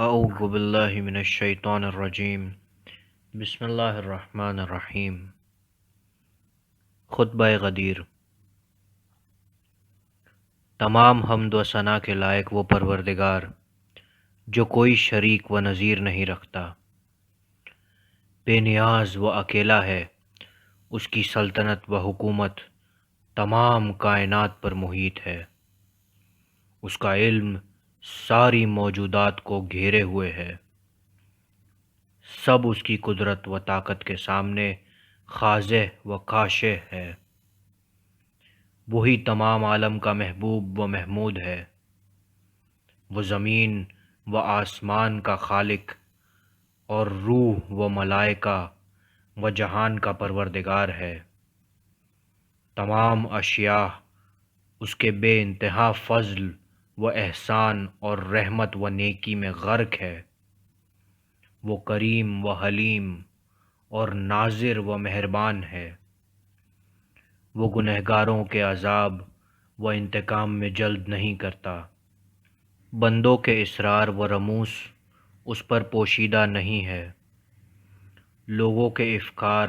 اعوذ باللہ من الشیطان الرجیم بسم اللہ الرحمن الرحیم۔ خطبہ غدیر۔ تمام حمد و ثنا کے لائق وہ پروردگار جو کوئی شریک و نظیر نہیں رکھتا، بے نیاز و اکیلا ہے، اس کی سلطنت و حکومت تمام کائنات پر محیط ہے، اس کا علم ساری موجودات کو گھیرے ہوئے ہے، سب اس کی قدرت و طاقت کے سامنے خاضع و خاشع ہے، وہی تمام عالم کا محبوب و محمود ہے، وہ زمین و آسمان کا خالق اور روح و ملائکہ و جہان کا پروردگار ہے، تمام اشیاء اس کے بے انتہا فضل و احسان اور رحمت و نیکی میں غرق ہے، وہ کریم و حلیم اور ناظر و مہربان ہے، وہ گنہگاروں کے عذاب و انتقام میں جلد نہیں کرتا، بندوں کے اسرار و رموز اس پر پوشیدہ نہیں ہے، لوگوں کے افکار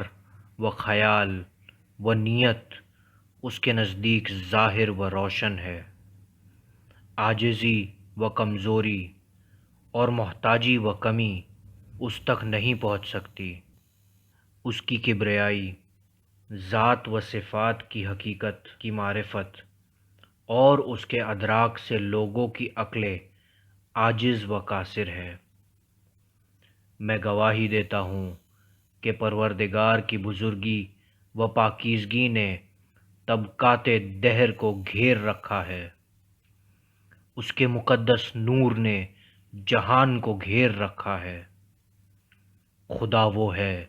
و خیال و نیت اس کے نزدیک ظاہر و روشن ہے، عاجزی و کمزوری اور محتاجی و کمی اس تک نہیں پہنچ سکتی، اس کی کبریائی، ذات و صفات کی حقیقت کی معرفت اور اس کے ادراک سے لوگوں کی عقلیں عاجز و قاصر ہے۔ میں گواہی دیتا ہوں کہ پروردگار کی بزرگی و پاکیزگی نے طبقات دہر کو گھیر رکھا ہے، اس کے مقدس نور نے جہان کو گھیر رکھا ہے، خدا وہ ہے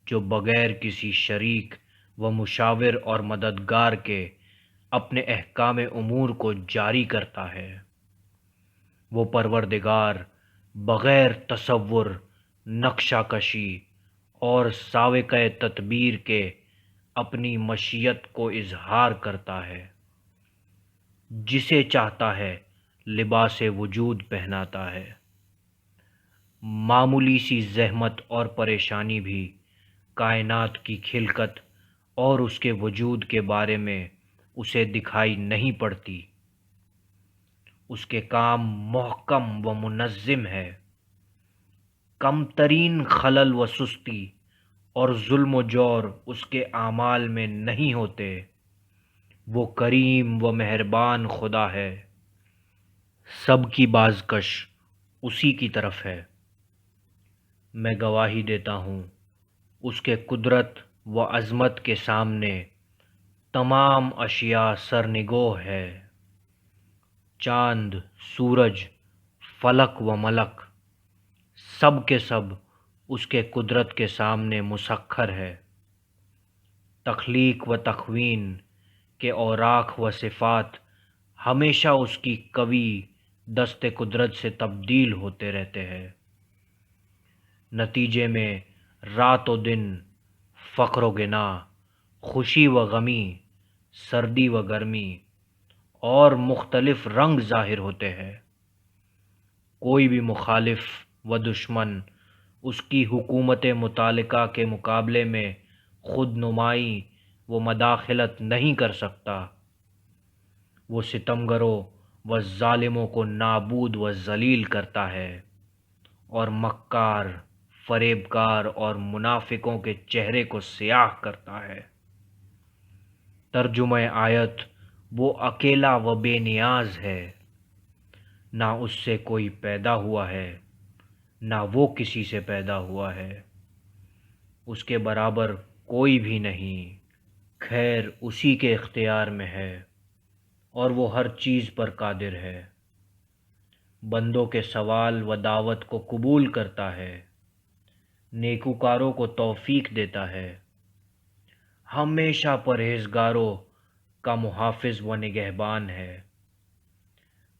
جو بغیر کسی شریک و مشاور اور مددگار کے اپنے احکام امور کو جاری کرتا ہے، وہ پروردگار بغیر تصور، نقشہ کشی اور سابقہ تدبیر کے اپنی مشیت کو اظہار کرتا ہے، جسے چاہتا ہے لباس وجود پہناتا ہے، معمولی سی زحمت اور پریشانی بھی کائنات کی خلقت اور اس کے وجود کے بارے میں اسے دکھائی نہیں پڑتی، اس کے کام محکم و منظم ہے، کم ترین خلل و سستی اور ظلم و جور اس کے اعمال میں نہیں ہوتے، وہ کریم و مہربان خدا ہے، سب کی بازکش اسی کی طرف ہے۔ میں گواہی دیتا ہوں اس کے قدرت و عظمت کے سامنے تمام اشیاء سرنگو ہے، چاند، سورج، فلک و ملک سب کے سب اس کے قدرت کے سامنے مسخر ہے، تخلیق و تکوین کے اوراق و صفات ہمیشہ اس کی قوی دست قدرت سے تبدیل ہوتے رہتے ہیں، نتیجے میں رات و دن، فقر و غنا، خوشی و غمی، سردی و گرمی اور مختلف رنگ ظاہر ہوتے ہیں، کوئی بھی مخالف و دشمن اس کی حکومت مطلقہ کے مقابلے میں خود نمائی و مداخلت نہیں کر سکتا، وہ ستمگروں و ظالموں کو نابود و ذلیل کرتا ہے اور مکار، فریبکار اور منافقوں کے چہرے کو سیاہ کرتا ہے۔ ترجمہ آیت: وہ اکیلا و بے نیاز ہے، نہ اس سے کوئی پیدا ہوا ہے نہ وہ کسی سے پیدا ہوا ہے، اس کے برابر کوئی بھی نہیں، خیر اسی کے اختیار میں ہے اور وہ ہر چیز پر قادر ہے، بندوں کے سوال و دعوت کو قبول کرتا ہے، نیکوکاروں کو توفیق دیتا ہے، ہمیشہ پرہیزگاروں کا محافظ و نگہبان ہے،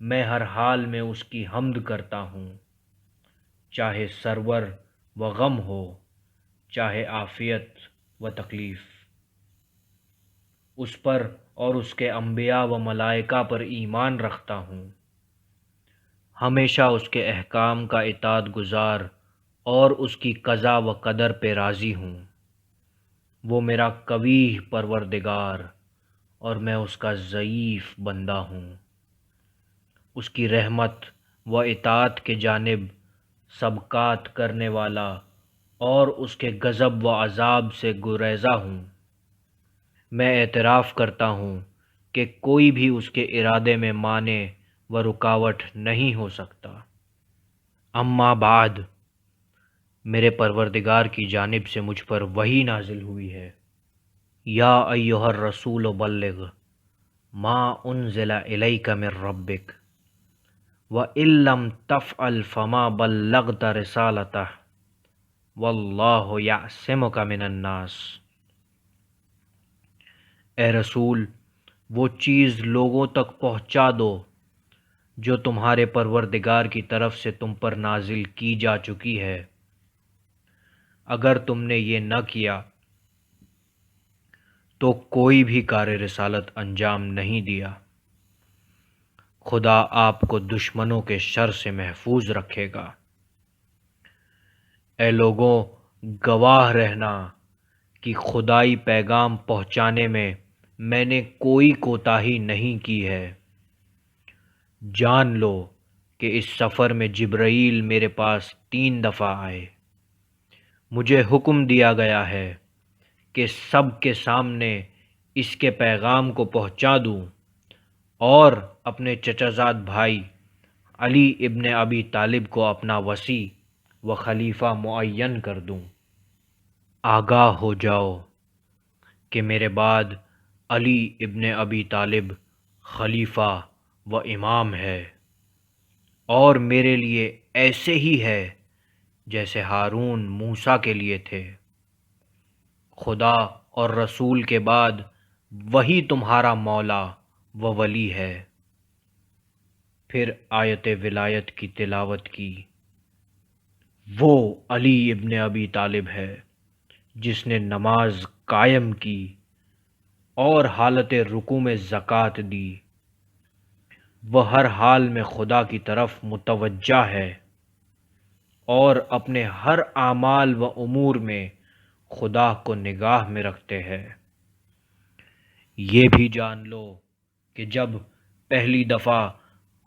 میں ہر حال میں اس کی حمد کرتا ہوں، چاہے سرور و غم ہو، چاہے عافیت و تکلیف، اس پر اور اس کے انبیاء و ملائکہ پر ایمان رکھتا ہوں، ہمیشہ اس کے احکام کا اطاعت گزار اور اس کی قضا و قدر پہ راضی ہوں۔ وہ میرا قوی پروردگار اور میں اس کا ضعیف بندہ ہوں۔ اس کی رحمت و اطاعت کے جانب سبقات کرنے والا اور اس کے غضب و عذاب سے گریزہ ہوں۔ میں اعتراف کرتا ہوں کہ کوئی بھی اس کے ارادے میں مانع و رکاوٹ نہیں ہو سکتا۔ اما بعد، میرے پروردگار کی جانب سے مجھ پر وحی نازل ہوئی ہے۔ یا ایھا الرسول بلغ ما انزل الیک من ربک وَإِن لَّمْ تَفْعَلْ فَمَا بَلَّغْتَ رِسَالَتَهُ وَاللَّهُ يَعْصِمُكَ مِنَ النَّاسِ۔ اے رسول، وہ چیز لوگوں تک پہنچا دو جو تمہارے پروردگار کی طرف سے تم پر نازل کی جا چکی ہے۔ اگر تم نے یہ نہ کیا تو کوئی بھی کار رسالت انجام نہیں دیا۔ خدا آپ کو دشمنوں کے شر سے محفوظ رکھے گا۔ اے لوگوں، گواہ رہنا کہ خدائی پیغام پہنچانے میں نے کوئی کوتاہی نہیں کی ہے۔ جان لو کہ اس سفر میں جبرائیل میرے پاس 3 دفعہ آئے۔ مجھے حکم دیا گیا ہے کہ سب کے سامنے اس کے پیغام کو پہنچا دوں اور اپنے چچا زاد بھائی علی ابن ابی طالب کو اپنا وصی و خلیفہ معین کر دوں۔ آگاہ ہو جاؤ کہ میرے بعد علی ابن ابی طالب خلیفہ و امام ہے، اور میرے لیے ایسے ہی ہے جیسے ہارون موسیٰ کے لیے تھے۔ خدا اور رسول کے بعد وہی تمہارا مولا و ولی ہے۔ پھر آیت ولایت کی تلاوت کی۔ وہ علی ابن ابی طالب ہے جس نے نماز قائم کی اور حالت رکوع میں زکوٰۃ دی۔ وہ ہر حال میں خدا کی طرف متوجہ ہے اور اپنے ہر اعمال و امور میں خدا کو نگاہ میں رکھتے ہیں۔ یہ بھی جان لو کہ جب پہلی دفعہ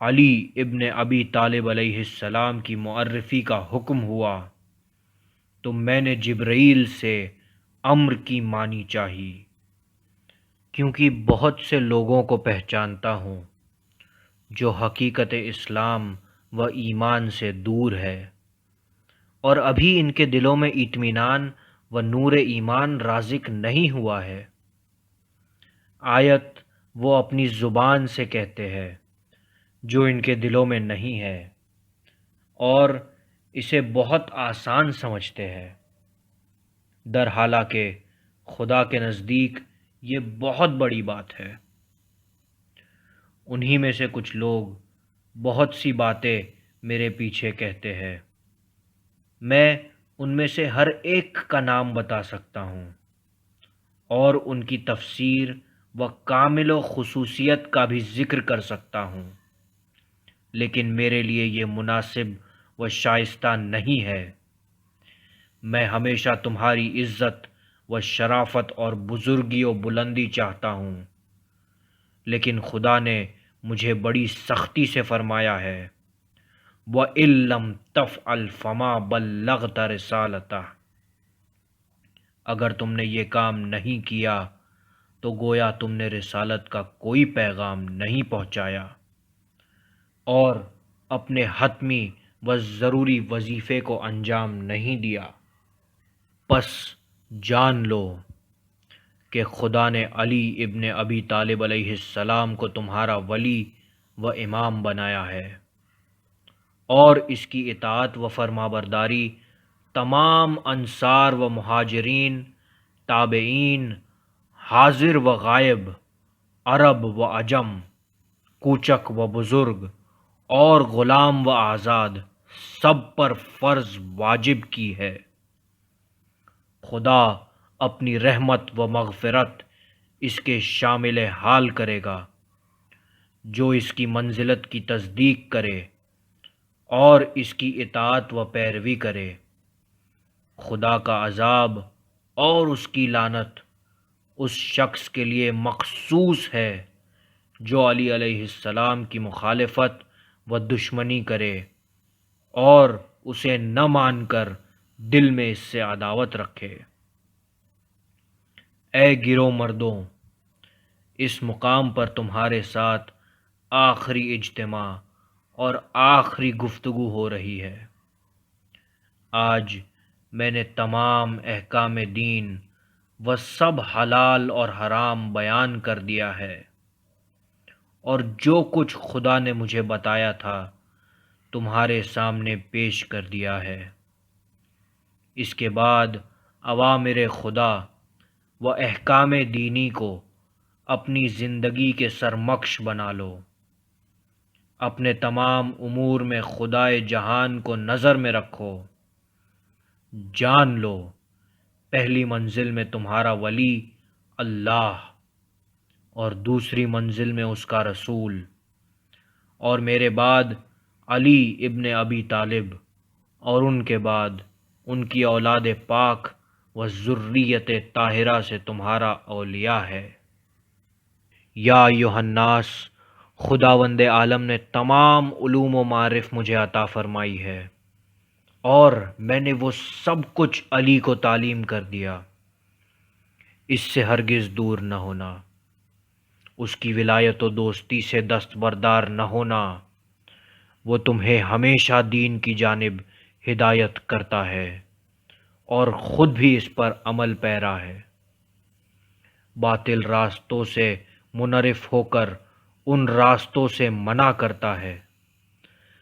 علی ابن ابی طالب علیہ السلام کی معرفی کا حکم ہوا تو میں نے جبرائیل سے امر کی مانی چاہی، کیونکہ بہت سے لوگوں کو پہچانتا ہوں جو حقیقت اسلام و ایمان سے دور ہے، اور ابھی ان کے دلوں میں اطمینان و نور ایمان رازق نہیں ہوا ہے۔ آیت وہ اپنی زبان سے کہتے ہیں جو ان کے دلوں میں نہیں ہے، اور اسے بہت آسان سمجھتے ہیں، در حالانکہ خدا کے نزدیک یہ بہت بڑی بات ہے۔ انہی میں سے کچھ لوگ بہت سی باتیں میرے پیچھے کہتے ہیں، میں ان میں سے ہر ایک کا نام بتا سکتا ہوں اور ان کی تفسیر و کامل و خصوصیت کا بھی ذکر کر سکتا ہوں، لیکن میرے لیے یہ مناسب و شائستہ نہیں ہے۔ میں ہمیشہ تمہاری عزت و شرافت اور بزرگی و بلندی چاہتا ہوں، لیکن خدا نے مجھے بڑی سختی سے فرمایا ہے وَإِن لَّمْ تَفْعَلْ فَمَا بَلَّغْتَ رِسَالَتَهُ۔ اگر تم نے یہ کام نہیں کیا تو گویا تم نے رسالت کا کوئی پیغام نہیں پہنچایا اور اپنے حتمی و ضروری وظیفے کو انجام نہیں دیا۔ پس جان لو کہ خدا نے علی ابن ابی طالب علیہ السلام کو تمہارا ولی و امام بنایا ہے، اور اس کی اطاعت و فرما برداری تمام انصار و مہاجرین، تابعین، حاضر و غائب، عرب و عجم، کوچک و بزرگ اور غلام و آزاد سب پر فرض واجب کی ہے۔ خدا اپنی رحمت و مغفرت اس کے شامل حال کرے گا جو اس کی منزلت کی تصدیق کرے اور اس کی اطاعت و پیروی کرے، خدا کا عذاب اور اس کی لعنت اس شخص کے لیے مخصوص ہے جو علی علیہ السلام کی مخالفت و دشمنی کرے اور اسے نہ مان کر دل میں اس سے عداوت رکھے۔ اے گروہ مردوں، اس مقام پر تمہارے ساتھ آخری اجتماع اور آخری گفتگو ہو رہی ہے۔ آج میں نے تمام احکام دین و سب حلال اور حرام بیان کر دیا ہے، اور جو کچھ خدا نے مجھے بتایا تھا تمہارے سامنے پیش کر دیا ہے۔ اس کے بعد اوامر خدا و احکام دینی کو اپنی زندگی کے سرمکش بنا لو۔ اپنے تمام امور میں خدائے جہان کو نظر میں رکھو۔ جان لو پہلی منزل میں تمہارا ولی اللہ، اور دوسری منزل میں اس کا رسول، اور میرے بعد علی ابن ابی طالب، اور ان کے بعد ان کی اولاد پاک و ذریت طاہرہ سے تمہارا اولیاء ہے۔ یا ایھا الناس، خداوند عالم نے تمام علوم و معارف مجھے عطا فرمائی ہے، اور میں نے وہ سب کچھ علی کو تعلیم کر دیا۔ اس سے ہرگز دور نہ ہونا، اس کی ولایت و دوستی سے دستبردار نہ ہونا۔ وہ تمہیں ہمیشہ دین کی جانب ہدایت کرتا ہے اور خود بھی اس پر عمل پیرا ہے۔ باطل راستوں سے منحرف ہو کر ان راستوں سے منع کرتا ہے۔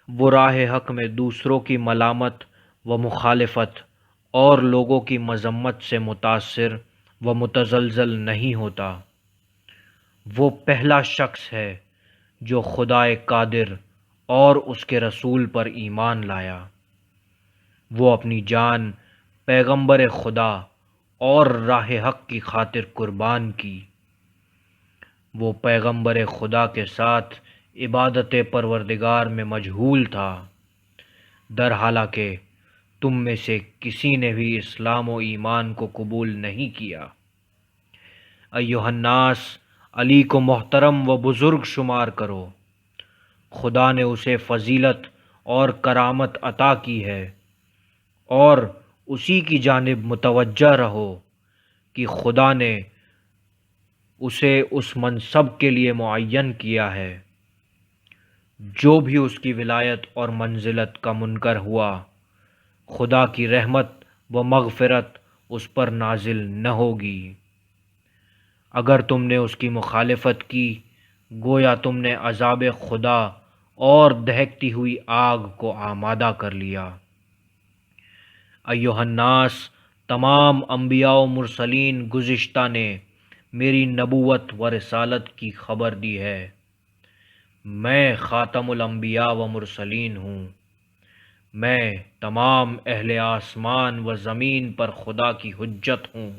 وہ راہ حق میں دوسروں کی ملامت و مخالفت اور لوگوں کی مذمت سے متاثر و متزلزل نہیں ہوتا۔ وہ پہلا شخص ہے جو خدائے قادر اور اس کے رسول پر ایمان لایا۔ وہ اپنی جان پیغمبر خدا اور راہ حق کی خاطر قربان کی۔ وہ پیغمبر خدا کے ساتھ عبادت پروردگار میں مشغول تھا، در حالانکہ تم میں سے کسی نے بھی اسلام و ایمان کو قبول نہیں کیا۔ ایھا الناس، علی کو محترم و بزرگ شمار کرو۔ خدا نے اسے فضیلت اور کرامت عطا کی ہے، اور اسی کی جانب متوجہ رہو کہ خدا نے اسے اس منصب کے لیے معین کیا ہے۔ جو بھی اس کی ولایت اور منزلت کا منکر ہوا، خدا کی رحمت و مغفرت اس پر نازل نہ ہوگی۔ اگر تم نے اس کی مخالفت کی، گویا تم نے عذاب خدا اور دہکتی ہوئی آگ کو آمادہ کر لیا۔ ایھا الناس، تمام انبیاء و مرسلین گزشتہ نے میری نبوت و رسالت کی خبر دی ہے۔ میں خاتم الانبیاء و مرسلین ہوں۔ میں تمام اہل آسمان و زمین پر خدا کی حجت ہوں۔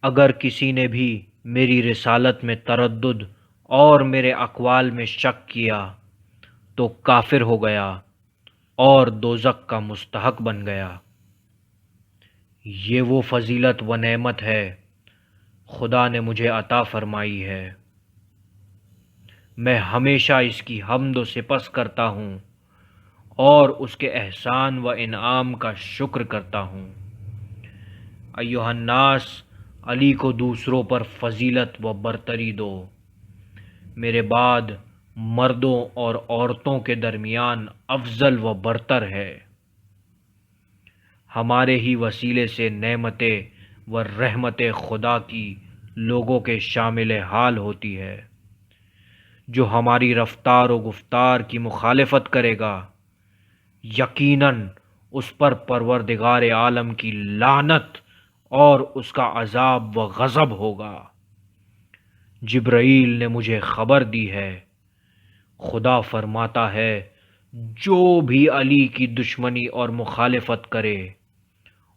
اگر کسی نے بھی میری رسالت میں تردد اور میرے اقوال میں شک کیا تو کافر ہو گیا اور دوزخ کا مستحق بن گیا۔ یہ وہ فضیلت و نعمت ہے خدا نے مجھے عطا فرمائی ہے۔ میں ہمیشہ اس کی حمد و سپاس کرتا ہوں اور اس کے احسان و انعام کا شکر کرتا ہوں۔ ایھا الناس، علی کو دوسروں پر فضیلت و برتری دو۔ میرے بعد مردوں اور عورتوں کے درمیان افضل و برتر ہے۔ ہمارے ہی وسیلے سے نعمتیں و رحمت خدا کی لوگوں کے شامل حال ہوتی ہے۔ جو ہماری رفتار و گفتار کی مخالفت کرے گا، یقیناً اس پر پروردگار عالم کی لعنت اور اس کا عذاب و غضب ہوگا۔ جبرائیل نے مجھے خبر دی ہے، خدا فرماتا ہے جو بھی علی کی دشمنی اور مخالفت کرے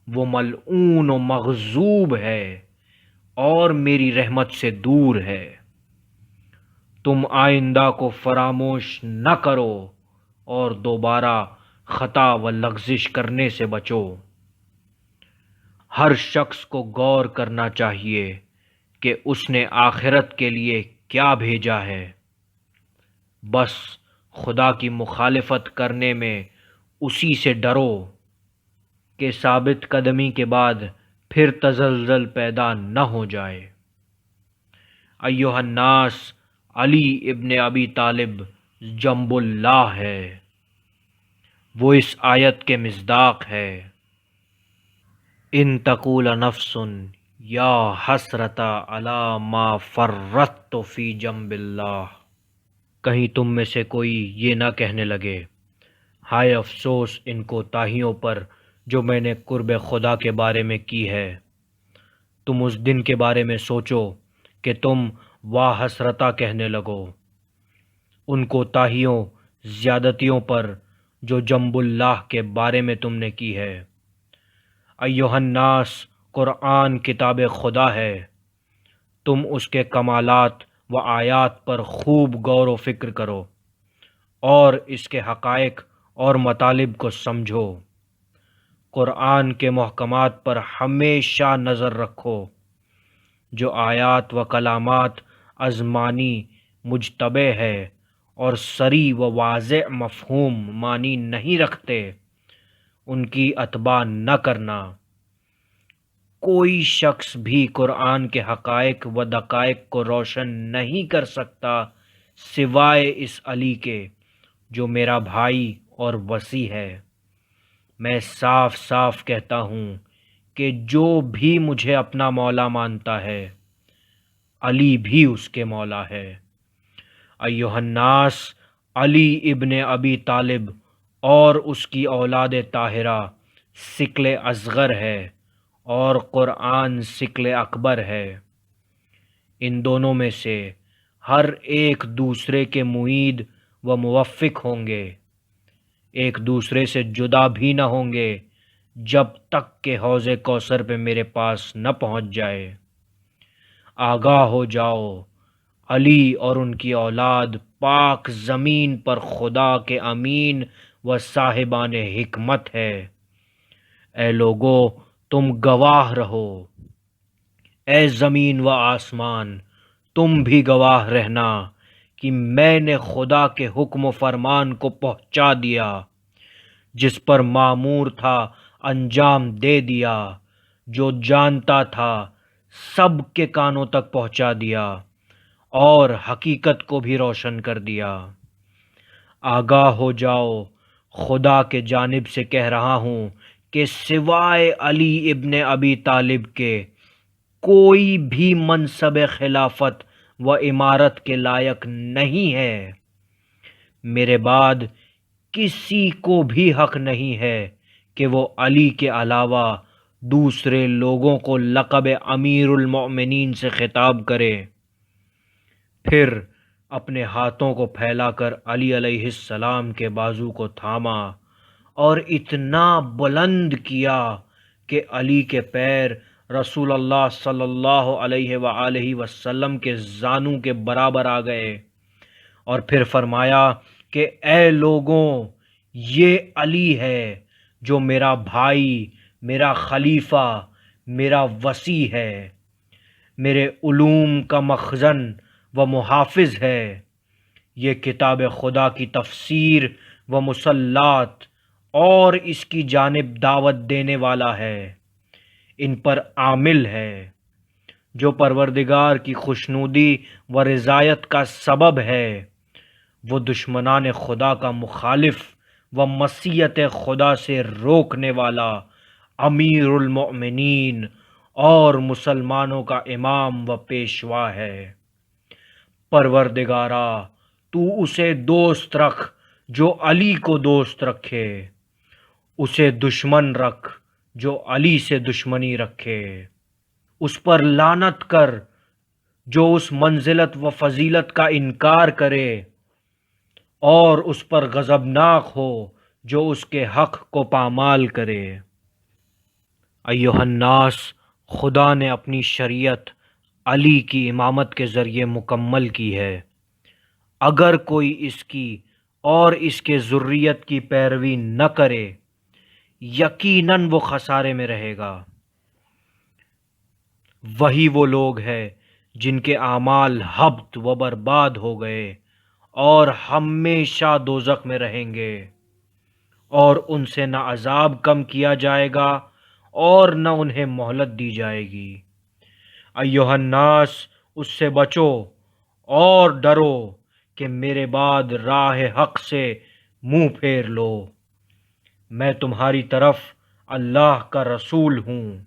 وہ ملعون و مغضوب ہے اور میری رحمت سے دور ہے۔ تم آئندہ کو فراموش نہ کرو اور دوبارہ خطا و لغزش کرنے سے بچو۔ ہر شخص کو غور کرنا چاہیے کہ اس نے آخرت کے لیے کیا بھیجا ہے۔ بس خدا کی مخالفت کرنے میں اسی سے ڈرو کہ ثابت قدمی کے بعد پھر تزلزل پیدا نہ ہو جائے۔ ایھا الناس، علی ابن ابی طالب جنب اللہ ہے، وہ اس آیت کے مصداق ہے۔ ان تقول نفس یا حسرۃ علی ما فرطت فی جنب اللہ، کہیں تم میں سے کوئی یہ نہ کہنے لگے، ہائے افسوس ان کوتاہیوں پر جو میں نے قرب خدا کے بارے میں کی ہے۔ تم اس دن کے بارے میں سوچو کہ تم واہ حسرتا کہنے لگو، ان کوتاہیوں زیادتیوں پر جو جنب اللہ کے بارے میں تم نے کی ہے۔ ایھا الناس، قرآن کتاب خدا ہے، تم اس کے کمالات و آیات پر خوب غور و فکر کرو اور اس کے حقائق اور مطالب کو سمجھو۔ قرآن کے محکمات پر ہمیشہ نظر رکھو، جو آیات و کلامات ازمانی مجتبی ہے اور صریح و واضح مفہوم معنی نہیں رکھتے، ان کی اتباع نہ کرنا۔ کوئی شخص بھی قرآن کے حقائق و دقائق کو روشن نہیں کر سکتا سوائے اس علی کے جو میرا بھائی اور وصی ہے۔ میں صاف صاف کہتا ہوں کہ جو بھی مجھے اپنا مولا مانتا ہے، علی بھی اس کے مولا ہے۔ ایھا الناس، علی ابن ابی طالب اور اس کی اولاد طاہرہ ثقل اصغر ہے اور قرآن ثقل اکبر ہے۔ ان دونوں میں سے ہر ایک دوسرے کے معید و موفق ہوں گے، ایک دوسرے سے جدا بھی نہ ہوں گے جب تک کہ حوض کوثر پہ میرے پاس نہ پہنچ جائے۔ آگاہ ہو جاؤ، علی اور ان کی اولاد پاک زمین پر خدا کے امین و صاحبان حکمت ہے۔ اے لوگو، تم گواہ رہو، اے زمین و آسمان تم بھی گواہ رہنا کہ میں نے خدا کے حکم و فرمان کو پہنچا دیا، جس پر مامور تھا انجام دے دیا، جو جانتا تھا سب کے کانوں تک پہنچا دیا اور حقیقت کو بھی روشن کر دیا۔ آگاہ ہو جاؤ، خدا کے جانب سے کہہ رہا ہوں کہ سوائے علی ابن ابی طالب کے کوئی بھی منصب خلافت و امارت کے لائق نہیں ہے۔ میرے بعد کسی کو بھی حق نہیں ہے کہ وہ علی کے علاوہ دوسرے لوگوں کو لقب امیر المؤمنین سے خطاب کرے۔ پھر اپنے ہاتھوں کو پھیلا کر علی علیہ السلام کے بازو کو تھاما اور اتنا بلند کیا کہ علی کے پیر رسول اللہ صلی اللہ علیہ وآلہ وسلم کے زانوں کے برابر آ گئے، اور پھر فرمایا کہ اے لوگوں، یہ علی ہے جو میرا بھائی، میرا خلیفہ، میرا وصی ہے، میرے علوم کا مخزن و محافظ ہے۔ یہ کتاب خدا کی تفسیر و مصلات اور اس کی جانب دعوت دینے والا ہے، ان پر عامل ہے، جو پروردگار کی خوشنودی و رضایت کا سبب ہے۔ وہ دشمنان خدا کا مخالف و معصیت خدا سے روکنے والا امیر المؤمنین اور مسلمانوں کا امام و پیشوا ہے۔ پروردگارا، تو اسے دوست رکھ جو علی کو دوست رکھے، اسے دشمن رکھ جو علی سے دشمنی رکھے، اس پر لعنت کر جو اس منزلت و فضیلت کا انکار کرے، اور اس پر غضبناک ہو جو اس کے حق کو پامال کرے۔ ایھا الناس، خدا نے اپنی شریعت علی کی امامت کے ذریعے مکمل کی ہے۔ اگر کوئی اس کی اور اس کے ذریت کی پیروی نہ کرے، یقیناً وہ خسارے میں رہے گا۔ وہی وہ لوگ ہیں جن کے اعمال ہبط و برباد ہو گئے اور ہمیشہ دوزخ میں رہیں گے، اور ان سے نہ عذاب کم کیا جائے گا اور نہ انہیں مہلت دی جائے گی۔ ایھا الناس، اس سے بچو اور ڈرو کہ میرے بعد راہ حق سے منہ پھیر لو۔ میں تمہاری طرف اللہ کا رسول ہوں،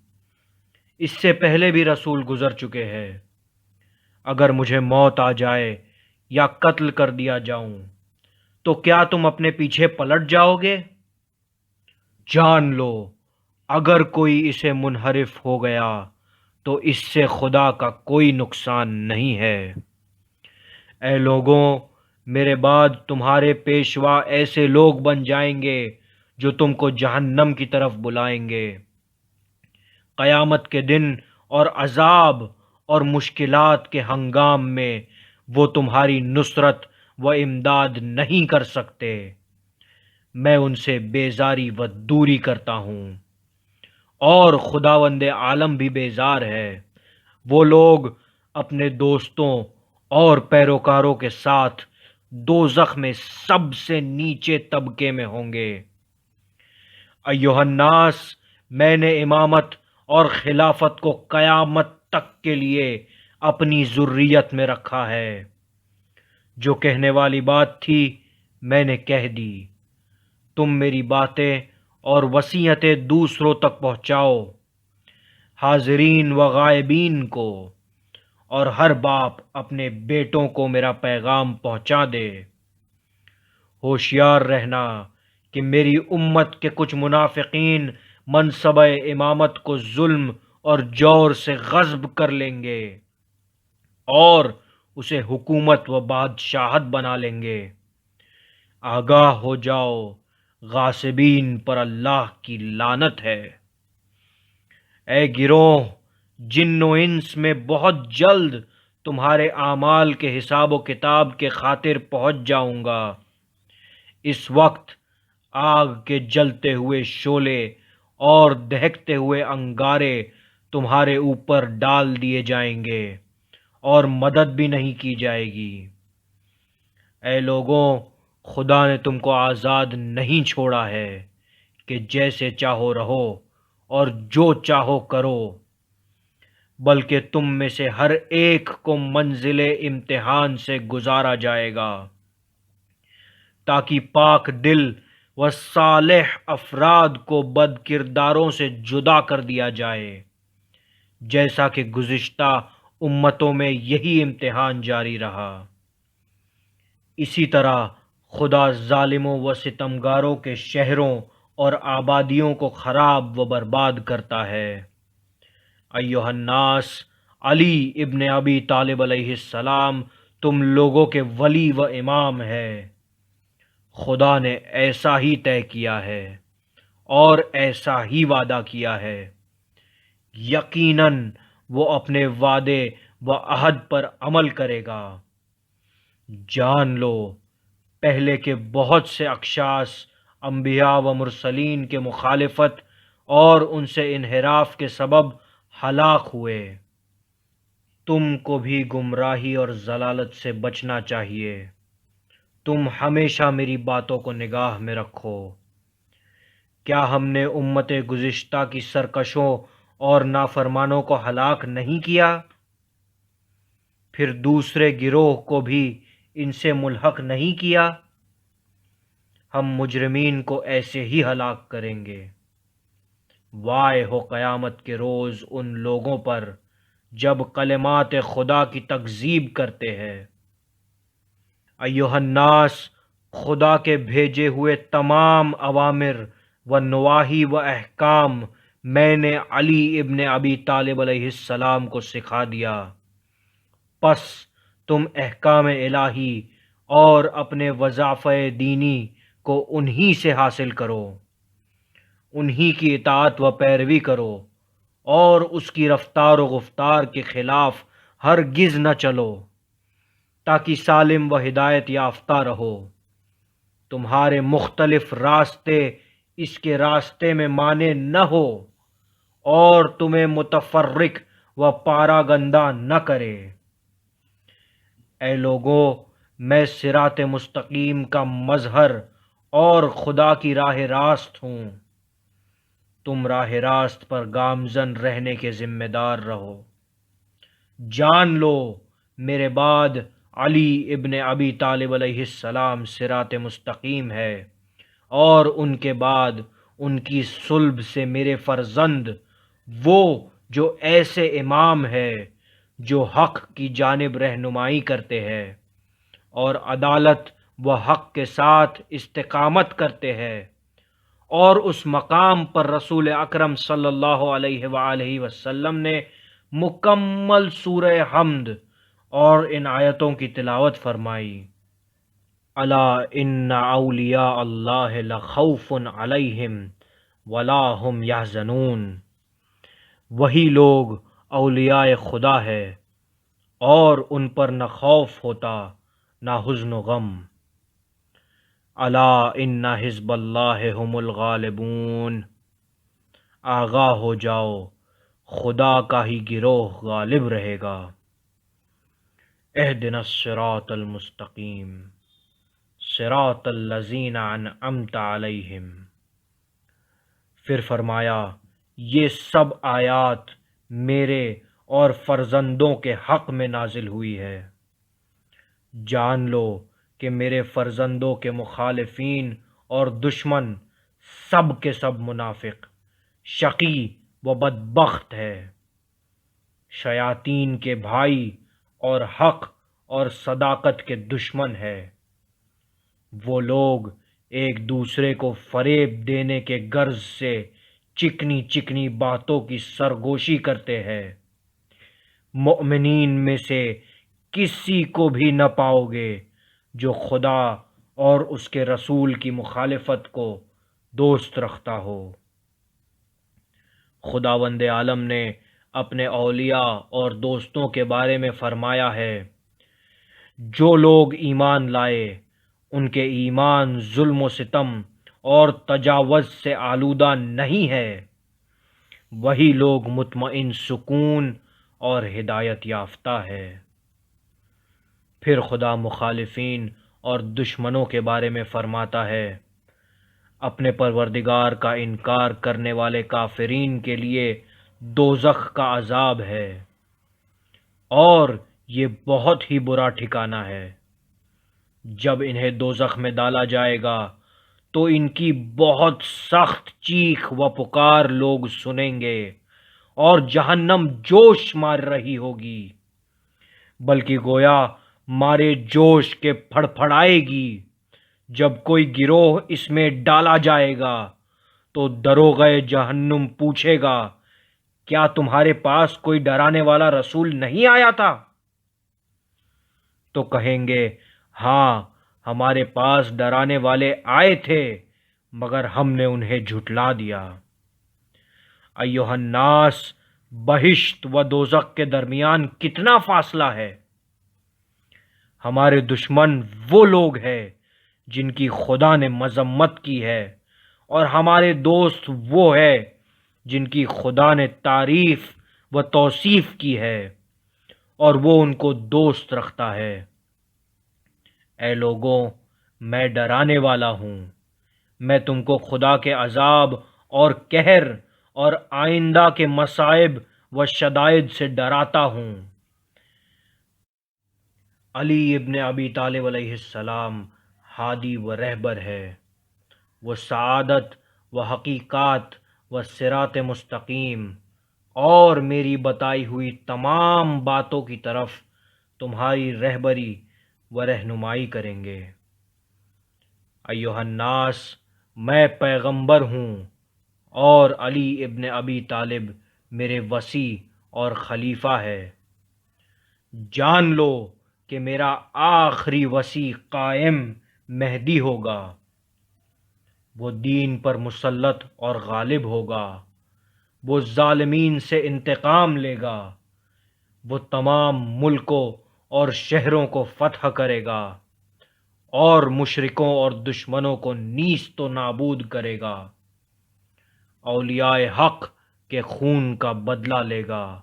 اس سے پہلے بھی رسول گزر چکے ہیں۔ اگر مجھے موت آ جائے یا قتل کر دیا جاؤں تو کیا تم اپنے پیچھے پلٹ جاؤ گے؟ جان لو اگر کوئی اسے منحرف ہو گیا تو اس سے خدا کا کوئی نقصان نہیں ہے۔ اے لوگوں، میرے بعد تمہارے پیشوا ایسے لوگ بن جائیں گے جو تم کو جہنم کی طرف بلائیں گے۔ قیامت کے دن اور عذاب اور مشکلات کے ہنگام میں وہ تمہاری نصرت و امداد نہیں کر سکتے۔ میں ان سے بیزاری و دوری کرتا ہوں، اور خداوند عالم بھی بیزار ہے۔ وہ لوگ اپنے دوستوں اور پیروکاروں کے ساتھ دوزخ میں سب سے نیچے طبقے میں ہوں گے۔ ایھا الناس، میں نے امامت اور خلافت کو قیامت تک کے لیے اپنی ذریت میں رکھا ہے۔ جو کہنے والی بات تھی میں نے کہہ دی۔ تم میری باتیں اور وصیتیں دوسروں تک پہنچاؤ، حاضرین و غائبین کو، اور ہر باپ اپنے بیٹوں کو میرا پیغام پہنچا دے۔ ہوشیار رہنا کہ میری امت کے کچھ منافقین منصب امامت کو ظلم اور جور سے غصب کر لیں گے اور اسے حکومت و بادشاہت بنا لیں گے۔ آگاہ ہو جاؤ، غاصبین پر اللہ کی لعنت ہے۔ اے گروہ، جن و انس میں بہت جلد تمہارے اعمال کے حساب و کتاب کے خاطر پہنچ جاؤں گا۔ اس وقت آگ کے جلتے ہوئے شعلے اور دہکتے ہوئے انگارے تمہارے اوپر ڈال دیے جائیں گے اور مدد بھی نہیں کی جائے گی۔ اے لوگوں، خدا نے تم کو آزاد نہیں چھوڑا ہے کہ جیسے چاہو رہو اور جو چاہو کرو، بلکہ تم میں سے ہر ایک کو منزل امتحان سے گزارا جائے گا، تاکہ پاک دل و صالح افراد کو بد کرداروں سے جدا کر دیا جائے، جیسا کہ گزشتہ امتوں میں یہی امتحان جاری رہا۔ اسی طرح خدا ظالموں و ستمگاروں کے شہروں اور آبادیوں کو خراب و برباد کرتا ہے۔ ایھا الناس، علی ابن ابی طالب علیہ السلام تم لوگوں کے ولی و امام ہے۔ خدا نے ایسا ہی طے کیا ہے اور ایسا ہی وعدہ کیا ہے۔ یقیناً وہ اپنے وعدے و عہد پر عمل کرے گا۔ جان لو پہلے کے بہت سے اقشاص انبیاء و مرسلین کے مخالفت اور ان سے انحراف کے سبب ہلاک ہوئے۔ تم کو بھی گمراہی اور ضلالت سے بچنا چاہیے۔ تم ہمیشہ میری باتوں کو نگاہ میں رکھو۔ کیا ہم نے امت گزشتہ کی سرکشوں اور نافرمانوں کو ہلاک نہیں کیا؟ پھر دوسرے گروہ کو بھی ان سے ملحق نہیں کیا؟ ہم مجرمین کو ایسے ہی ہلاک کریں گے۔ وائے ہو قیامت کے روز ان لوگوں پر جب کلمات خدا کی تکذیب کرتے ہیں۔ ایھا الناس، خدا کے بھیجے ہوئے تمام اوامر و نواہی و احکام میں نے علی ابن ابی طالب علیہ السلام کو سکھا دیا۔ پس تم احکام الہی اور اپنے وظائف دینی کو انہی سے حاصل کرو، انہی کی اطاعت و پیروی کرو، اور اس کی رفتار و گفتار کے خلاف ہرگز نہ چلو، تاکہ سالم و ہدایت یافتہ رہو۔ تمہارے مختلف راستے اس کے راستے میں مانے نہ ہو اور تمہیں متفرق و پاراگندہ نہ کرے۔ اے لوگو، میں صراط مستقیم کا مظہر اور خدا کی راہ راست ہوں۔ تم راہ راست پر گامزن رہنے کے ذمہ دار رہو۔ جان لو میرے بعد علی ابن ابی طالب علیہ السلام صراط مستقیم ہے، اور ان کے بعد ان کی صلب سے میرے فرزند وہ جو ایسے امام ہے جو حق کی جانب رہنمائی کرتے ہیں اور عدالت و حق کے ساتھ استقامت کرتے ہیں، اور اس مقام پر رسول اکرم صلی اللہ علیہ وآلہ وسلم نے مکمل سورہ حمد اور ان آیتوں کی تلاوت فرمائی۔ الا ان اولیاء اللہ لخوف علیہم ولا هم یحزنون۔ وہی لوگ اولیاء خدا ہے اور ان پر نہ خوف ہوتا نہ حزن و غم۔ الا ان حزب اللہ هم الغالبون۔ آگاہ ہو جاؤ، خدا کا ہی گروہ غالب رہے گا۔ اہدنا الصراط المستقیم صراط الذین انعمت علیہم۔ پھر فرمایا، یہ سب آیات میرے اور فرزندوں کے حق میں نازل ہوئی ہے۔ جان لو کہ میرے فرزندوں کے مخالفین اور دشمن سب کے سب منافق، شقی و بدبخت ہے، شیاطین کے بھائی اور حق اور صداقت کے دشمن ہے۔ وہ لوگ ایک دوسرے کو فریب دینے کے غرض سے چکنی چکنی باتوں کی سرگوشی کرتے ہیں۔ مؤمنین میں سے کسی کو بھی نہ پاؤ گے جو خدا اور اس کے رسول کی مخالفت کو دوست رکھتا ہو۔ خداوند عالم نے اپنے اولیاء اور دوستوں کے بارے میں فرمایا ہے، جو لوگ ایمان لائے ان کے ایمان ظلم و ستم اور تجاوز سے آلودہ نہیں ہے، وہی لوگ مطمئن سکون اور ہدایت یافتہ ہے۔ پھر خدا مخالفین اور دشمنوں کے بارے میں فرماتا ہے، اپنے پروردگار کا انکار کرنے والے کافرین کے لیے دوزخ کا عذاب ہے، اور یہ بہت ہی برا ٹھکانہ ہے۔ جب انہیں دوزخ میں ڈالا جائے گا تو ان کی بہت سخت چیخ و پکار لوگ سنیں گے، اور جہنم جوش مار رہی ہوگی، بلکہ گویا مارے جوش کے پھڑ پھڑائے گی۔ جب کوئی گروہ اس میں ڈالا جائے گا تو دروغ جہنم پوچھے گا، کیا تمہارے پاس کوئی ڈرانے والا رسول نہیں آیا تھا؟ تو کہیں گے، ہاں ہمارے پاس ڈرانے والے آئے تھے مگر ہم نے انہیں جھٹلا دیا۔ ایھا الناس، بہشت و دوزخ کے درمیان کتنا فاصلہ ہے۔ ہمارے دشمن وہ لوگ ہیں جن کی خدا نے مذمت کی ہے، اور ہمارے دوست وہ ہے جن کی خدا نے تعریف و توصیف کی ہے، اور وہ ان کو دوست رکھتا ہے۔ اے لوگوں، میں ڈرانے والا ہوں، میں تم کو خدا کے عذاب اور قہر اور آئندہ کے مصائب و شدائد سے ڈراتا ہوں۔ علی ابن ابی طالب علیہ السلام ہادی و رہبر ہے، وہ سعادت و حقیقات و صراط مستقیم اور میری بتائی ہوئی تمام باتوں کی طرف تمہاری رہبری و رہنمائی کریں گے۔ ایھا الناس، میں پیغمبر ہوں اور علی ابن ابی طالب میرے وصی اور خلیفہ ہے۔ جان لو کہ میرا آخری وصی قائم مہدی ہوگا، وہ دین پر مسلط اور غالب ہوگا، وہ ظالمین سے انتقام لے گا، وہ تمام ملکوں اور شہروں کو فتح کرے گا، اور مشرکوں اور دشمنوں کو نیست و نابود کرے گا، اولیاء حق کے خون کا بدلہ لے گا،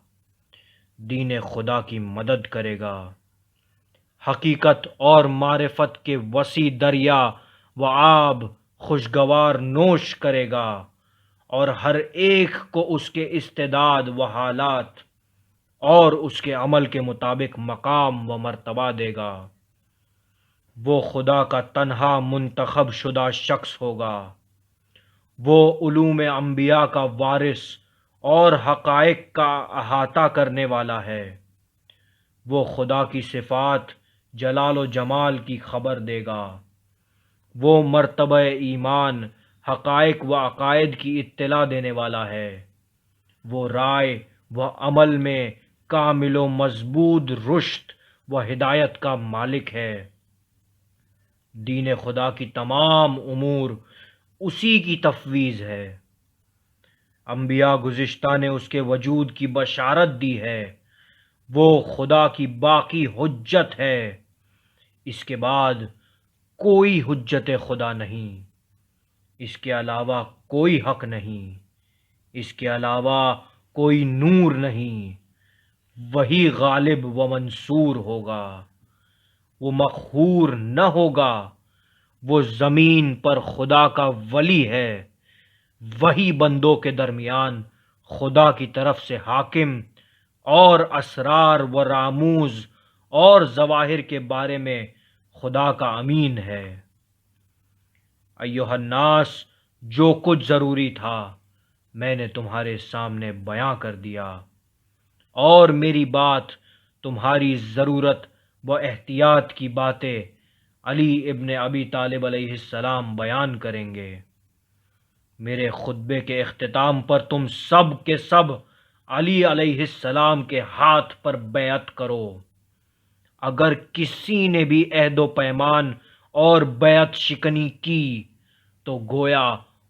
دین خدا کی مدد کرے گا، حقیقت اور معرفت کے وسیع دریا و آب خوشگوار نوش کرے گا، اور ہر ایک کو اس کے استعداد و حالات اور اس کے عمل کے مطابق مقام و مرتبہ دے گا۔ وہ خدا کا تنہا منتخب شدہ شخص ہوگا، وہ علوم انبیاء کا وارث اور حقائق کا احاطہ کرنے والا ہے، وہ خدا کی صفات جلال و جمال کی خبر دے گا، وہ مرتبہ ایمان حقائق و عقائد کی اطلاع دینے والا ہے، وہ رائے و عمل میں کامل و مضبوط رشد و ہدایت کا مالک ہے۔ دین خدا کی تمام امور اسی کی تفویض ہے۔ انبیاء گزشتہ نے اس کے وجود کی بشارت دی ہے، وہ خدا کی باقی حجت ہے، اس کے بعد کوئی حجت خدا نہیں، اس کے علاوہ کوئی حق نہیں، اس کے علاوہ کوئی نور نہیں، وہی غالب و منصور ہوگا، وہ مقہور نہ ہوگا، وہ زمین پر خدا کا ولی ہے، وہی بندوں کے درمیان خدا کی طرف سے حاکم اور اسرار و راموز اور ظواہر کے بارے میں خدا کا امین ہے۔ ایھا الناس، جو کچھ ضروری تھا میں نے تمہارے سامنے بیاں کر دیا، اور میری بات تمہاری ضرورت و احتیاط کی باتیں علی ابن ابی طالب علیہ السلام بیان کریں گے۔ میرے خطبے کے اختتام پر تم سب کے سب علی علیہ السلام کے ہاتھ پر بیعت کرو۔ اگر کسی نے بھی عہد و پیمان اور بیعت شکنی کی تو گویا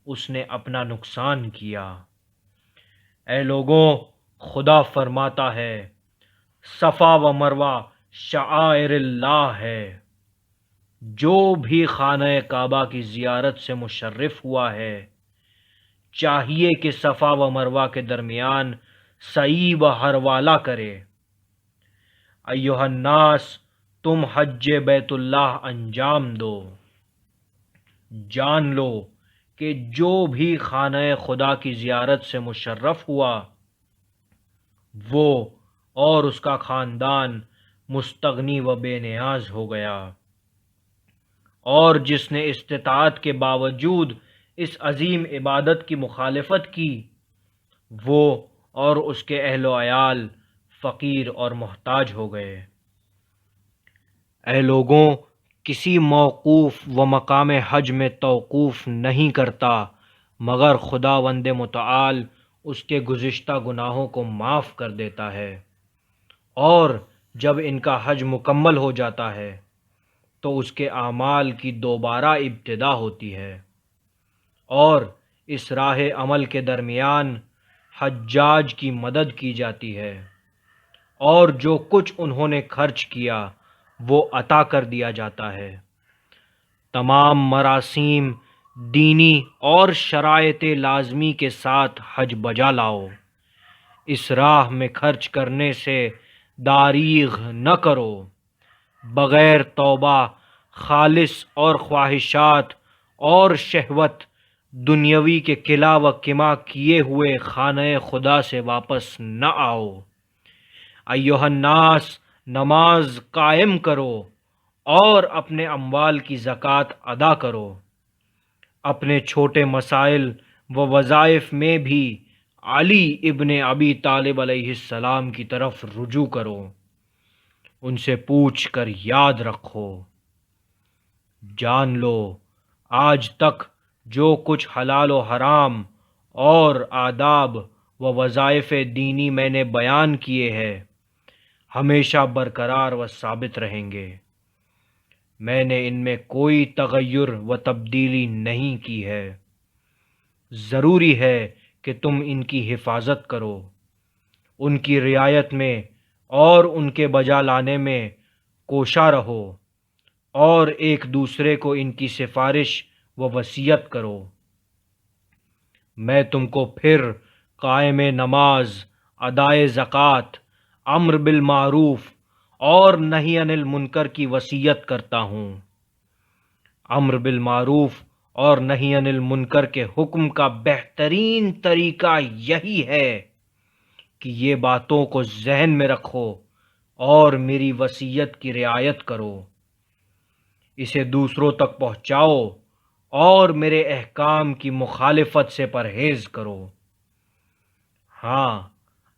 اس نے اپنا نقصان کیا۔ اے لوگوں، خدا فرماتا ہے، صفا و مروہ شعائر اللہ ہے، جو بھی خانہ کعبہ کی زیارت سے مشرف ہوا ہے چاہیے کہ صفا و مروہ کے درمیان سعی و ہرولہ کرے۔ ایھا الناس، تم حج بیت اللہ انجام دو، جان لو کہ جو بھی خانہ خدا کی زیارت سے مشرف ہوا وہ اور اس کا خاندان مستغنی و بے نیاز ہو گیا، اور جس نے استطاعت کے باوجود اس عظیم عبادت کی مخالفت کی وہ اور اس کے اہل و عیال فقیر اور محتاج ہو گئے۔ اے لوگوں، کسی موقوف و مقام حج میں توقف نہیں کرتا مگر خداوند متعال اس کے گزشتہ گناہوں کو معاف کر دیتا ہے، اور جب ان کا حج مکمل ہو جاتا ہے تو اس کے اعمال کی دوبارہ ابتدا ہوتی ہے، اور اس راہ عمل کے درمیان حجاج کی مدد کی جاتی ہے، اور جو کچھ انہوں نے خرچ کیا وہ عطا کر دیا جاتا ہے۔ تمام مراسیم دینی اور شرائط لازمی کے ساتھ حج بجا لاؤ، اس راہ میں خرچ کرنے سے داریغ نہ کرو، بغیر توبہ خالص اور خواہشات اور شہوت دنیاوی کے قلع و کما کیے ہوئے خانہ خدا سے واپس نہ آؤ۔ ایھا الناس، نماز قائم کرو اور اپنے اموال کی زکوٰۃ ادا کرو، اپنے چھوٹے مسائل و وظائف میں بھی علی ابن ابی طالب علیہ السلام کی طرف رجوع کرو، ان سے پوچھ کر یاد رکھو۔ جان لو، آج تک جو کچھ حلال و حرام اور آداب و وظائف دینی میں نے بیان کیے ہیں ہمیشہ برقرار و ثابت رہیں گے، میں نے ان میں کوئی تغیر و تبدیلی نہیں کی ہے۔ ضروری ہے کہ تم ان کی حفاظت کرو، ان کی رعایت میں اور ان کے بجا لانے میں کوشاں رہو، اور ایک دوسرے کو ان کی سفارش و وصیت کرو۔ میں تم کو پھر قائم نماز، ادائے زکوٰۃ، امر بالمعروف اور نہی عن المنکر کی وصیت کرتا ہوں۔ امر بالمعروف اور نہی عن المنکر کے حکم کا بہترین طریقہ یہی ہے کہ یہ باتوں کو ذہن میں رکھو اور میری وصیت کی رعایت کرو، اسے دوسروں تک پہنچاؤ اور میرے احکام کی مخالفت سے پرہیز کرو۔ ہاں،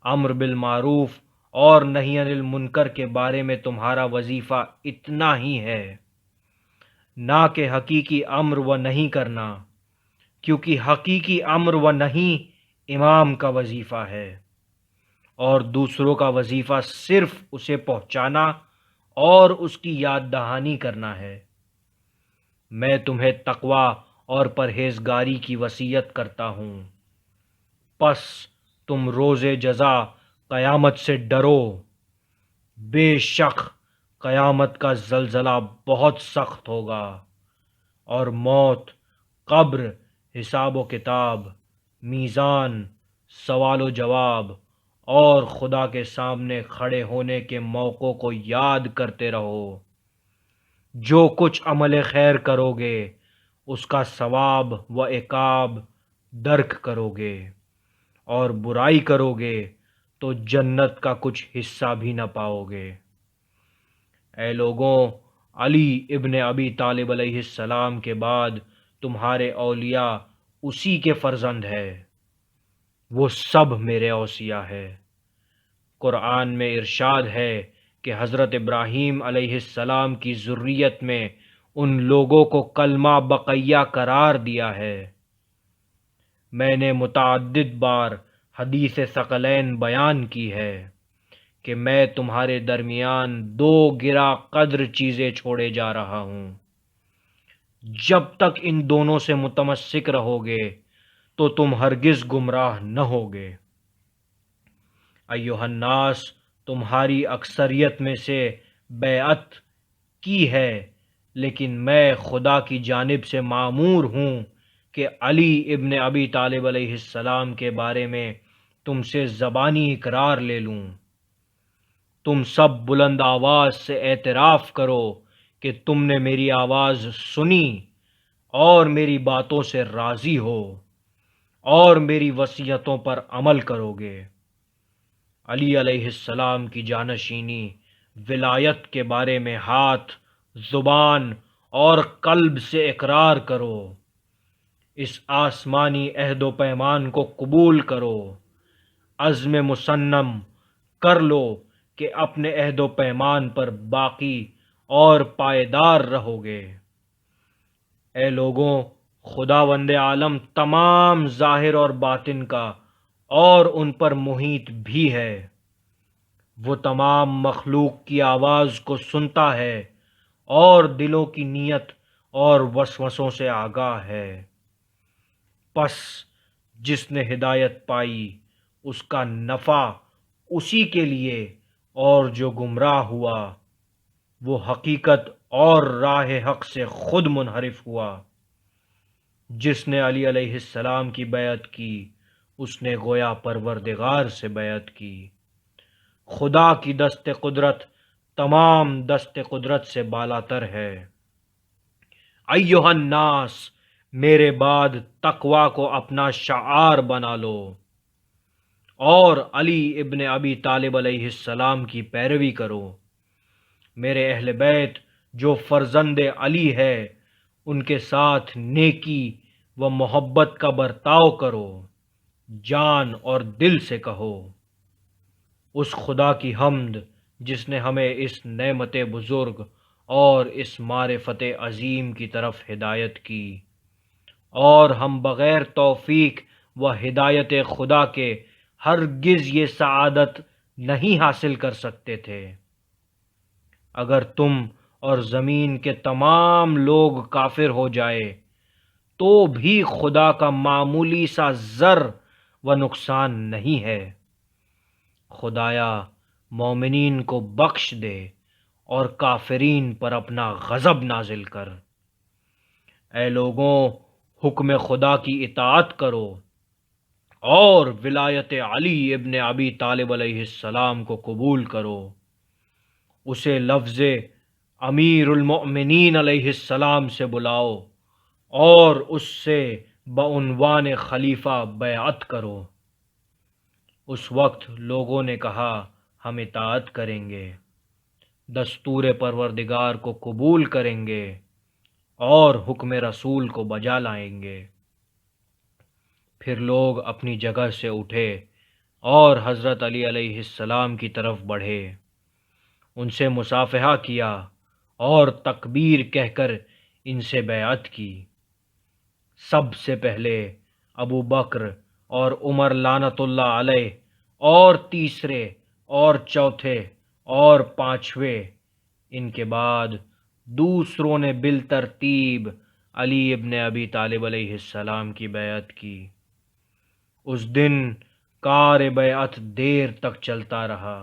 امر بالمعروف اور نہی عن المنکر کے بارے میں تمہارا وظیفہ اتنا ہی ہے، نہ کہ حقیقی امر و نہیں کرنا، کیونکہ حقیقی امر و نہیں امام کا وظیفہ ہے اور دوسروں کا وظیفہ صرف اسے پہنچانا اور اس کی یاد دہانی کرنا ہے۔ میں تمہیں تقوی اور پرہیزگاری کی وصیت کرتا ہوں، پس تم روز جزا قیامت سے ڈرو۔ بے شک قیامت کا زلزلہ بہت سخت ہوگا، اور موت، قبر، حساب و کتاب، میزان، سوال و جواب اور خدا کے سامنے کھڑے ہونے کے موقعوں کو یاد کرتے رہو۔ جو کچھ عمل خیر کرو گے اس کا ثواب و عقاب درک کرو گے، اور برائی کرو گے تو جنت کا کچھ حصہ بھی نہ پاؤ گے۔ اے لوگوں، علی ابن ابی طالب علیہ السلام کے بعد تمہارے اولیاء اسی کے فرزند ہے، وہ سب میرے اوصیاء ہے۔ قرآن میں ارشاد ہے کہ حضرت ابراہیم علیہ السلام کی ذریت میں ان لوگوں کو کلمہ بقیہ قرار دیا ہے۔ میں نے متعدد بار حدیث ثقلین بیان کی ہے کہ میں تمہارے درمیان دو گرا قدر چیزیں چھوڑے جا رہا ہوں، جب تک ان دونوں سے متمسک رہو گے تو تم ہرگز گمراہ نہ ہوگے۔ ایھا الناس، تمہاری اکثریت میں سے بیعت کی ہے، لیکن میں خدا کی جانب سے مامور ہوں کہ علی ابن ابی طالب علیہ السلام کے بارے میں تم سے زبانی اقرار لے لوں۔ تم سب بلند آواز سے اعتراف کرو کہ تم نے میری آواز سنی اور میری باتوں سے راضی ہو اور میری وصیتوں پر عمل کرو گے۔ علی علیہ السلام کی جانشینی، ولایت کے بارے میں ہاتھ، زبان اور قلب سے اقرار کرو۔ اس آسمانی عہد و پیمان کو قبول کرو، عزم مسنم کر لو کہ اپنے عہد و پیمان پر باقی اور پائیدار رہو گے۔ اے لوگوں، خداوند عالم تمام ظاہر اور باطن کا اور ان پر محیط بھی ہے۔ وہ تمام مخلوق کی آواز کو سنتا ہے اور دلوں کی نیت اور وسوسوں سے آگاہ ہے۔ پس جس نے ہدایت پائی اس کا نفع اسی کے لیے، اور جو گمراہ ہوا وہ حقیقت اور راہ حق سے خود منحرف ہوا۔ جس نے علی علیہ السلام کی بیعت کی اس نے گویا پروردگار سے بیعت کی۔ خدا کی دست قدرت تمام دست قدرت سے بالاتر ہے۔ ایھا الناس، میرے بعد تقوی کو اپنا شعار بنا لو اور علی ابن ابی طالب علیہ السلام کی پیروی کرو۔ میرے اہل بیت جو فرزند علی ہے ان کے ساتھ نیکی و محبت کا برتاؤ کرو، جان اور دل سے کہو۔ اس خدا کی حمد جس نے ہمیں اس نعمت بزرگ اور اس معرفت عظیم کی طرف ہدایت کی، اور ہم بغیر توفیق و ہدایت خدا کے ہرگز یہ سعادت نہیں حاصل کر سکتے تھے۔ اگر تم اور زمین کے تمام لوگ کافر ہو جائے تو بھی خدا کا معمولی سا زر و نقصان نہیں ہے۔ خدایا مومنین کو بخش دے اور کافرین پر اپنا غضب نازل کر۔ اے لوگوں، حکم خدا کی اطاعت کرو اور ولایت علی ابن ابی طالب علیہ السلام کو قبول کرو۔ اسے لفظ امیر المؤمنین علیہ السلام سے بلاؤ اور اس سے بعنوان خلیفہ بیعت کرو۔ اس وقت لوگوں نے کہا ہم اطاعت کریں گے، دستور پروردگار کو قبول کریں گے اور حکم رسول کو بجا لائیں گے۔ پھر لوگ اپنی جگہ سے اٹھے اور حضرت علی علیہ السلام کی طرف بڑھے، ان سے مصافحہ کیا اور تکبیر کہہ کر ان سے بیعت کی۔ سب سے پہلے ابو بکر اور عمر لعنت اللہ علیہ، اور تیسرے اور چوتھے اور پانچویں، ان کے بعد دوسروں نے بالترتیب علی ابن ابی طالب علیہ السلام کی بیعت کی۔ اس دن کار بیعت دیر تک چلتا رہا۔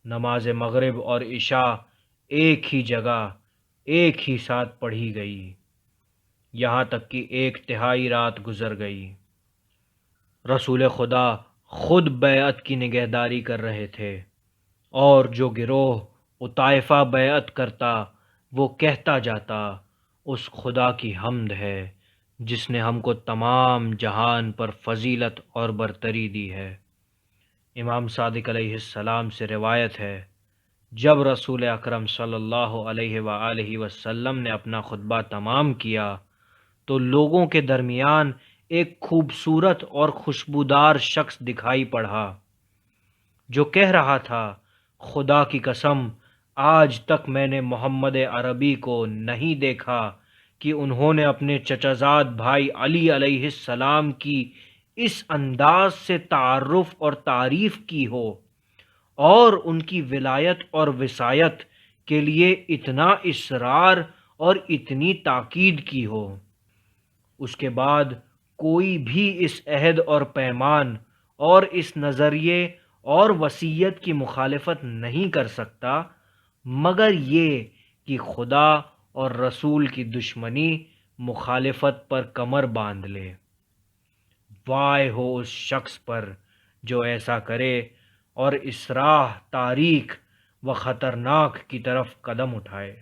نماز مغرب اور عشاء ایک ہی جگہ ایک ہی ساتھ پڑھی گئی، یہاں تک کہ 1/3 رات گزر گئی۔ رسول خدا خود بیعت کی نگہداری کر رہے تھے، اور جو گروہ طائفہ بیعت کرتا وہ کہتا جاتا اس خدا کی حمد ہے جس نے ہم کو تمام جہان پر فضیلت اور برتری دی ہے۔ امام صادق علیہ السلام سے روایت ہے، جب رسول اکرم صلی اللہ علیہ وآلہ وسلم نے اپنا خطبہ تمام کیا تو لوگوں کے درمیان ایک خوبصورت اور خوشبودار شخص دکھائی پڑا جو کہہ رہا تھا، خدا کی قسم آج تک میں نے محمد عربی کو نہیں دیکھا کہ انہوں نے اپنے چچازاد بھائی علی علیہ السلام کی اس انداز سے تعارف اور تعریف کی ہو اور ان کی ولایت اور وصایت کے لیے اتنا اصرار اور اتنی تاکید کی ہو۔ اس کے بعد کوئی بھی اس عہد اور پیمان اور اس نظریے اور وصیت کی مخالفت نہیں کر سکتا مگر یہ کہ خدا اور رسول کی دشمنی مخالفت پر کمر باندھ لے۔ وائے ہو اس شخص پر جو ایسا کرے اور اس راہ تاریک و خطرناک کی طرف قدم اٹھائے۔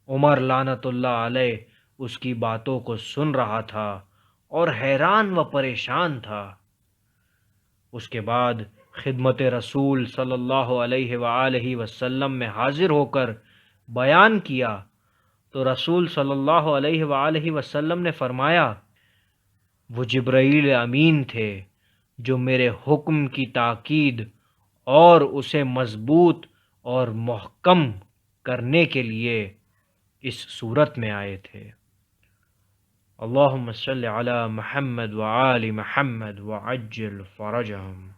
عمر لعنت اللہ علیہ اس کی باتوں کو سن رہا تھا اور حیران و پریشان تھا۔ اس کے بعد خدمت رسول صلی اللہ علیہ وآلہ وسلم میں حاضر ہو کر بیان کیا تو رسول صلی اللہ علیہ وآلہ وسلم نے فرمایا، وہ جبرائیل امین تھے جو میرے حکم کی تاکید اور اسے مضبوط اور محکم کرنے کے لیے اس صورت میں آئے تھے۔ اللہم صلی علی محمد وآل محمد وعجل فرجہم۔